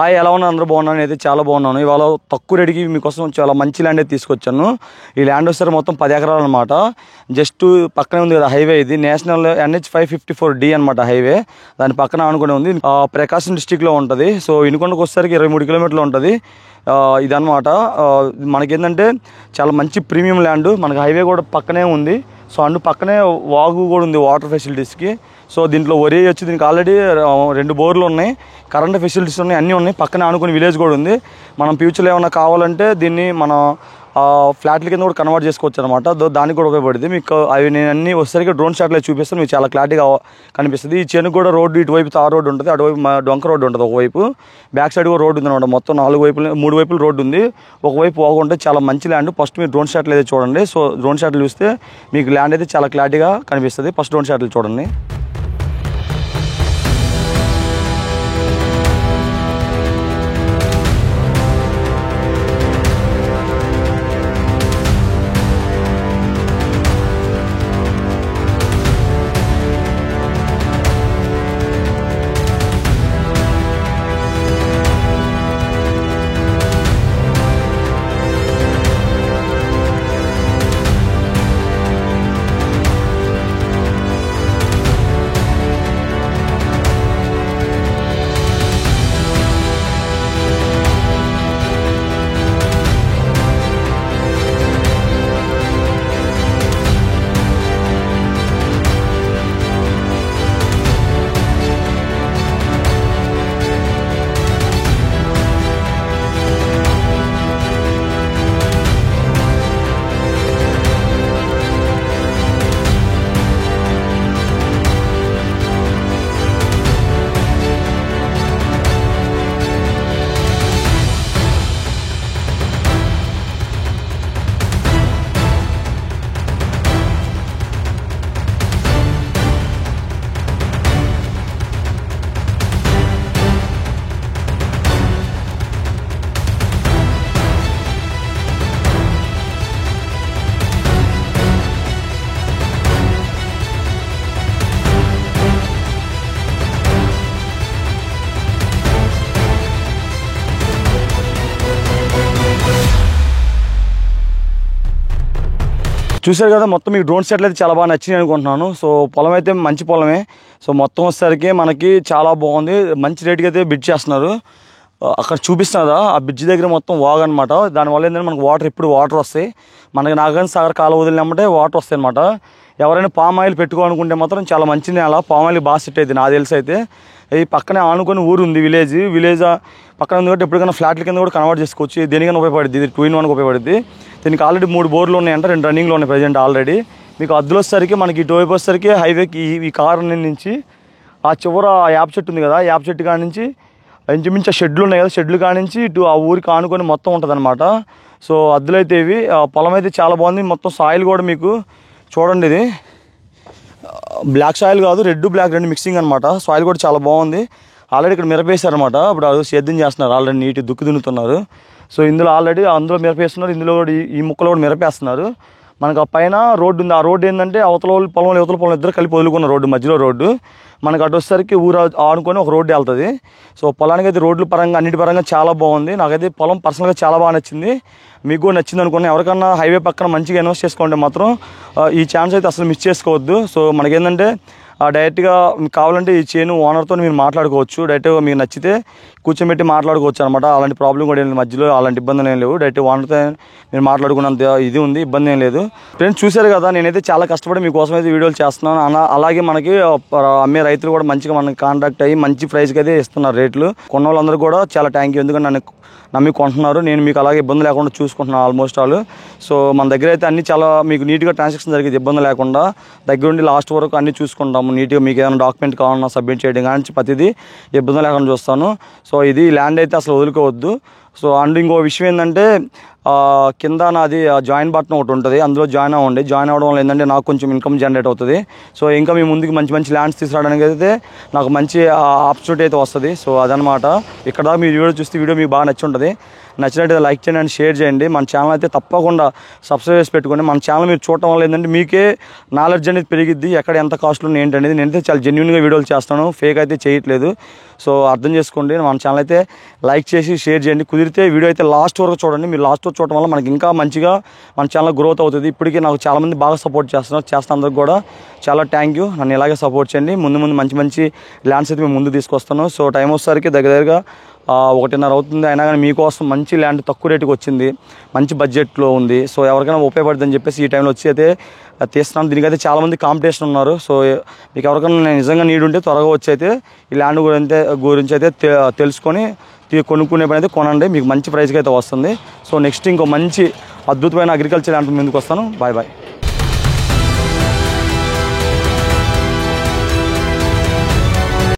Hi, ఎలా ఉన్నారు? అందరూ బాగున్నాను. నేనైతే చాలా బాగున్నాను. ఇవాళ తక్కువ రేటుకి మీకోసం చాలా మంచి ల్యాండ్ అయితే తీసుకొచ్చాను. ఈ ల్యాండ్ వచ్చేసరికి మొత్తం 10 ఎకరాలు అనమాట. జస్ట్ పక్కనే ఉంది కదా హైవే. ఇది నేషనల్ NH 554D అనమాట హైవే. దాని పక్కన ఆనుకునే ఉంది. ప్రకాశం డిస్టిక్లో ఉంటుంది. సో ఇనుకొండకు వచ్చేసరికి 23 కిలోమీటర్లు ఉంటుంది. ఇదనమాట. మనకేంటంటే చాలా మంచి ప్రీమియం ల్యాండ్. మనకి హైవే కూడా పక్కనే ఉంది. సో అండ్ పక్కనే వాగు కూడా ఉంది వాటర్ ఫెసిలిటీస్కి. సో దీంట్లో వరి వచ్చి దీనికి ఆల్రెడీ 2 బోర్లు ఉన్నాయి, కరెంట్ ఫెసిలిటీస్ ఉన్నాయి, అన్నీ ఉన్నాయి. పక్కనే ఆనుకుని విలేజ్ కూడా ఉంది. మనం ఫ్యూచర్లో ఏమైనా కావాలంటే దీన్ని మన ఫ్లాట్ల కింద కూడా కన్వర్ట్ చేసుకోవచ్చు అనమాట. దానికి కూడా ఉపయోగపడుతుంది. మీకు అవి నేను అన్నీ వచ్చేసరికి డ్రోన్ షాట్లో చూపిస్తాను. మీకు చాలా క్లారిటీగా కనిపిస్తుంది. ఈ చెను కూడా రోడ్డు ఇటువైపు తార్ రోడ్డు ఉంటుంది, అటువైపు డొంక రోడ్డు ఉంటుంది. ఒకవైపు బ్యాక్ సైడ్ కూడా రోడ్డు ఉంది అనమాట. మొత్తం 3 వైపులు రోడ్డు ఉంది. ఒకవైపు పోకుంటే చాలా మంచి ల్యాండ్. ఫస్ట్ మీరు డ్రోన్ షాట్లు అయితే చూడండి. సో డ్రోన్ షాట్లు చూస్తే మీకు ల్యాండ్ అయితే చాలా క్లారిటీగా కనిపిస్తుంది. ఫస్ట్ డ్రోన్ షాట్లు చూడండి. చూసారు కదా, మొత్తం మీకు డ్రోన్ షాట్లు అయితే చాలా బాగా నచ్చినాయి అనుకుంటున్నాను. సో పొలం అయితే మంచి పొలమే. సో మొత్తం వచ్చేసరికి మనకి చాలా బాగుంది. మంచి రేటుకి అయితే బిడ్ చేస్తున్నారు. అక్కడ చూపిస్తున్నదా ఆ బ్రిడ్జ్ దగ్గర మొత్తం వాగ్ అనమాట. దానివల్ల ఏంటంటే మనకు వాటర్ వస్తాయి. మనకి నాగార్జున సాగర్ కాలువ వదిలినామంటే వాటర్ వస్తాయి అనమాట. ఎవరైనా పామ్ ఆయిల్ పెట్టుకోవాలనుకుంటే మాత్రం చాలా మంచి నేల. పామ్ ఆయిల్ బాగా సెట్ అవుతుంది నాకు తెలిసి. అయితే ఈ పక్కనే ఆనుకొని ఊరు ఉంది, విలేజ్ పక్కన ఉంది కాబట్టి ఎప్పటికైనా ఫ్లాట్ల కింద కూడా కన్వర్ట్ చేసుకోవచ్చు. దేనికైనా ఉపయోగపడుతుంది. ఇది 2-in-1 ఉపయోగపడుతుంది. దీనికి ఆల్రెడీ 3 బోర్లు ఉన్నాయంట, 2 రన్నింగ్లో ఉన్నాయి ప్రజెంట్ ఆల్రెడీ. మీకు అద్దులు వచ్చేసరికి మనకి ఇటువైపు వచ్చేసరికి హైవేకి ఈ కార్ నుంచి ఆ చివర యాప్ చెట్టు ఉంది కదా, యాప్ చెట్టు కాడ నుంచి ఇంచుమించు షెడ్లు ఉన్నాయి కదా, షెడ్లు కాడ నుంచి ఇటు ఆ ఊరికి ఆనుకొని మొత్తం ఉంటుంది అనమాట. సో అద్దులు అయితే ఇవి. పొలం అయితే చాలా బాగుంది. మొత్తం సాయిల్ కూడా మీకు చూడండి, ఇది బ్లాక్ సాయిల్ కాదు, రెడ్ బ్లాక్ 2 మిక్సింగ్ అనమాట. సాయిల్ కూడా చాలా బాగుంది. ఆల్రెడీ ఇక్కడ మిరపేశారనమాట. ఇప్పుడు అది సేద్యం చేస్తున్నారు. ఆల్రెడీ నీటి దుక్కు దున్నుతున్నారు. సో ఇందులో అందులో మిరపేస్తున్నారు. ఇందులో కూడా ఈ ముక్కలో కూడా మిరపేస్తున్నారు. మనకు ఆ పైన రోడ్డు ఉంది. ఆ రోడ్డు ఏంటంటే అవతల పొలం ఇద్దరు కలిపి వదులుకున్న రోడ్డు, మధ్యలో రోడ్డు. మనకు అటు వచ్చేసరికి ఊరు ఆనుకొని ఒక రోడ్డు వెళ్తుంది. సో పొలానికి అయితే రోడ్ల పరంగా అన్నిటి పరంగా చాలా బాగుంది. నాకైతే పొలం పర్సనల్గా చాలా బాగా నచ్చింది. మీకు కూడా నచ్చింది అనుకున్నా. ఎవరికన్నా హైవే పక్కన మంచిగా ఇన్వెస్ట్ చేసుకోండి మాత్రం ఈ ఛాన్స్ అయితే అసలు మిస్ చేసుకోవద్దు. సో మనకేంటంటే డైరెక్ట్గా మీకు కావాలంటే ఈ చేను ఓనర్తో మీరు మాట్లాడుకోవచ్చు. డైరెక్ట్గా మీకు నచ్చితే కూర్చోబెట్టి మాట్లాడుకోవచ్చు అనమాట. అలాంటి ప్రాబ్లం కూడా ఏం మధ్యలో అలాంటి ఇబ్బందులు ఏం లేవు. డైరెక్ట్ ఓనర్తో మీరు మాట్లాడుకున్నంత ఇది ఉంది, ఇబ్బంది ఏం లేదు. ఫ్రెండ్స్ చూశారు కదా, నేనైతే చాలా కష్టపడి మీకోసం అయితే వీడియోలు చేస్తున్నాను. అలాగే మనకి అమ్మే రైతులు కూడా మంచిగా మనకి కాంటాక్ట్ అయ్యి మంచి ప్రైస్కి అయితే ఇస్తున్నారు రేట్లు. కొన్న వాళ్ళందరూ కూడా చాలా థ్యాంక్ యూ. ఎందుకంటే నన్ను నమ్మి కొంటున్నారు. నేను మీకు అలాగే ఇబ్బంది లేకుండా చూసుకుంటున్నాను ఆల్మోస్ట్ ఆల్. సో మన దగ్గర అయితే అన్ని చాలా మీకు నీట్గా ట్రాన్సాక్షన్ జరిగేది, ఇబ్బంది లేకుండా దగ్గరుండి లాస్ట్ వరకు అన్ని చూసుకుంటాము నీట్గా. మీకు ఏదైనా డాక్యుమెంట్ కావాలన్నా సబ్మిట్ చేయడం కానీ ప్రతిదీ ఇబ్బంది లేకుండా చూస్తాను. సో ఇది ల్యాండ్ అయితే అసలు వదులుకోవద్దు. సో అండ్ ఇంకో విషయం ఏంటంటే కింద నాది జాయిన్ బటన్ ఒకటి ఉంటుంది, అందులో జాయిన్ అవ్వండి. జాయిన్ అవ్వడం వల్ల ఏంటంటే నాకు కొంచెం ఇన్కమ్ జనరేట్ అవుతుంది. సో ఇంకా మీ ముందుకు మంచి మంచి ల్యాండ్స్ తీసుకురావడానికి అయితే నాకు మంచి ఆపర్చునిటీ అయితే వస్తుంది. సో అదనమాట. ఇక్కడ మీరు వీడియో చూస్తే వీడియో మీకు బాగా నచ్చి ఉంటుంది. నచ్చినట్టయితే లైక్ చేయండి అండ్ షేర్ చేయండి. మన ఛానల్ అయితే తప్పకుండా సబ్స్క్రైబ్ చేసి పెట్టుకోండి. మన ఛానల్ మీరు చూడటం వల్ల ఏంటంటే మీకే నాలెడ్జ్ అనేది పెరిగిద్ది, ఎక్కడ ఎంత కాస్ట్లు ఉన్నాయి ఏంటనేది. నేనైతే చాలా జెన్యున్గా వీడియోలు చేస్తాను, ఫేక్ అయితే చేయట్లేదు. సో అర్థం చేసుకోండి. మన ఛానల్ అయితే లైక్ చేసి షేర్ చేయండి. కుదిరితే వీడియో అయితే లాస్ట్ వరకు చూడండి. మీరు లాస్ట్ వరకు చూడటం వల్ల మనకి ఇంకా మంచిగా మన ఛానల్ గ్రోత్ అవుతుంది. ఇప్పటికీ నాకు చాలామంది బాగా సపోర్ట్ చేస్తున్నారు. అందరికి కూడా చాలా థ్యాంక్ యూ. నన్ను ఇలాగే సపోర్ట్ చేయండి. ముందు మంచి మంచి ల్యాండ్స్ అయితే మేము ముందు తీసుకొస్తాను. సో టైం వచ్చేసరికి దగ్గరగా 1:30 అవుతుంది. అయినా కానీ మీకోసం మంచి ల్యాండ్ తక్కువ రేటుకి వచ్చింది, మంచి బడ్జెట్లో ఉంది. సో ఎవరికైనా ఉపయోగపడుతుందని చెప్పేసి ఈ టైంలో వచ్చి అయితే తీస్తున్నాను. దీనికైతే చాలామంది కాంపిటీషన్ ఉన్నారు. సో మీకు ఎవరికైనా నిజంగా నీడ్ ఉంటే త్వరగా వచ్చి అయితే ఈ ల్యాండ్ గురించి అయితే తెలుసుకొని కొనుక్కునే పని అయితే కొనండి. మీకు మంచి ప్రైస్కి అయితే వస్తుంది. సో నెక్స్ట్ ఇంకో మంచి అద్భుతమైన అగ్రికల్చర్ ల్యాండ్ ముందుకు వస్తాను. Bye bye.